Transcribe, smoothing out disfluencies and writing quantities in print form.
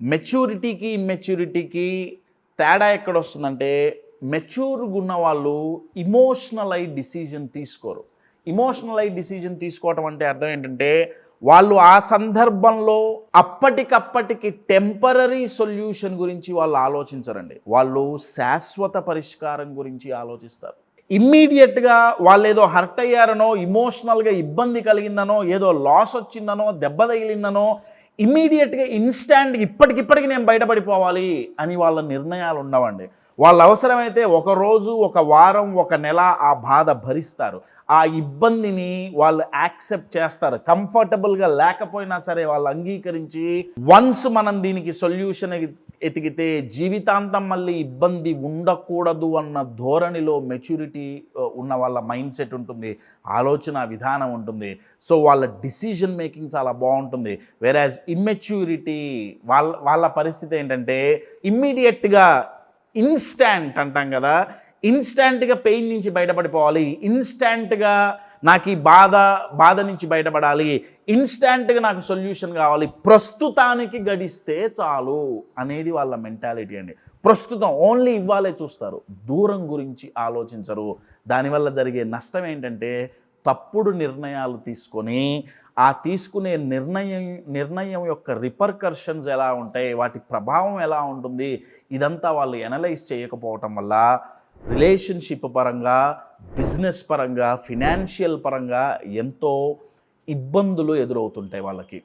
మెచ్యూరిటీకి, ఇమ్మెచ్యూరిటీకి తేడా ఎక్కడొస్తుందంటే, మెచ్యూర్‌గా ఉన్న వాళ్ళు ఎమోషనల్ డిసిజన్ తీసుకోరు. ఎమోషనల్ డిసిజన్ తీసుకోవటం అంటే అర్థం ఏంటంటే, వాళ్ళు ఆ సందర్భంలో అప్పటికప్పటికి టెంపరరీ సొల్యూషన్ గురించి వాళ్ళు ఆలోచించరండి. వాళ్ళు శాశ్వత పరిష్కారం గురించి ఆలోచిస్తారు. ఇమ్మీడియేట్‌గా వాళ్ళేదో హర్ట్ అయ్యారనో, ఎమోషనల్‌గా ఇబ్బంది కలిగిందనో, ఏదో లాస్ వచ్చిందనో, దెబ్బ తగిలిందనో ఇమ్మీడియట్‌గా ఇన్‌స్టాంట్‌గా ఇప్పటికిప్పటికి నేను బయటపడిపోవాలి అని వాళ్ళ నిర్ణయాలు ఉండవండి. వాళ్ళు అవసరమైతే ఒక రోజు, ఒక వారం, ఒక నెల ఆ బాధ భరిస్తారు. ఆ ఇబ్బందిని వాళ్ళు యాక్సెప్ట్ చేస్తారు. కంఫర్టబుల్‌గా లేకపోయినా సరే వాళ్ళు అంగీకరించి వన్స్ మనం దీనికి సొల్యూషన్ ఎతికితే జీవితాంతం మళ్ళీ ఇబ్బంది ఉండకూడదు అన్న ధోరణిలో మెచ్యూరిటీ ఉన్న వాళ్ళ మైండ్ సెట్ ఉంటుంది. ఆలోచన విధానం ఉంటుంది. సో వాళ్ళ డిసిజన్ మేకింగ్ చాలా బాగుంటుంది. వెరాజ్ ఇమ్మెచ్యూరిటీ వాళ్ళ పరిస్థితి ఏంటంటే ఇమ్మీడియట్‌గా ఇన్‌స్టాంట్ అంటాం కదా! ఇన్‌స్టాంట్‌గా పెయిన్ నుంచి బయటపడిపోవాలి. ఇన్‌స్టాంట్‌గా నాకు ఈ బాధ నుంచి బయటపడాలి. ఇన్‌స్టాంట్‌గా నాకు సొల్యూషన్ కావాలి. ప్రస్తుతానికి గడిస్తే చాలు అనేది వాళ్ళ మెంటాలిటీ అండి. ప్రస్తుతం ఓన్లీ ఇవ్వాలే చూస్తారు. దూరం గురించి ఆలోచించరు. దానివల్ల జరిగే నష్టం ఏంటంటే తప్పుడు నిర్ణయాలు తీసుకొని ఆ తీసుకునే నిర్ణయం యొక్క రిపర్కర్షన్స్ ఎలా ఉంటాయి, వాటి ప్రభావం ఎలా ఉంటుంది, ఇదంతా వాళ్ళు ఎనలైజ్ చేయకపోవటం వల్ల రిలేషన్షిప్ పరంగా, బిజినెస్ పరంగా, ఫినాన్షియల్ పరంగా ఎంతో ఇబ్బందులు ఎదురవుతుంటాయి వాళ్ళకి.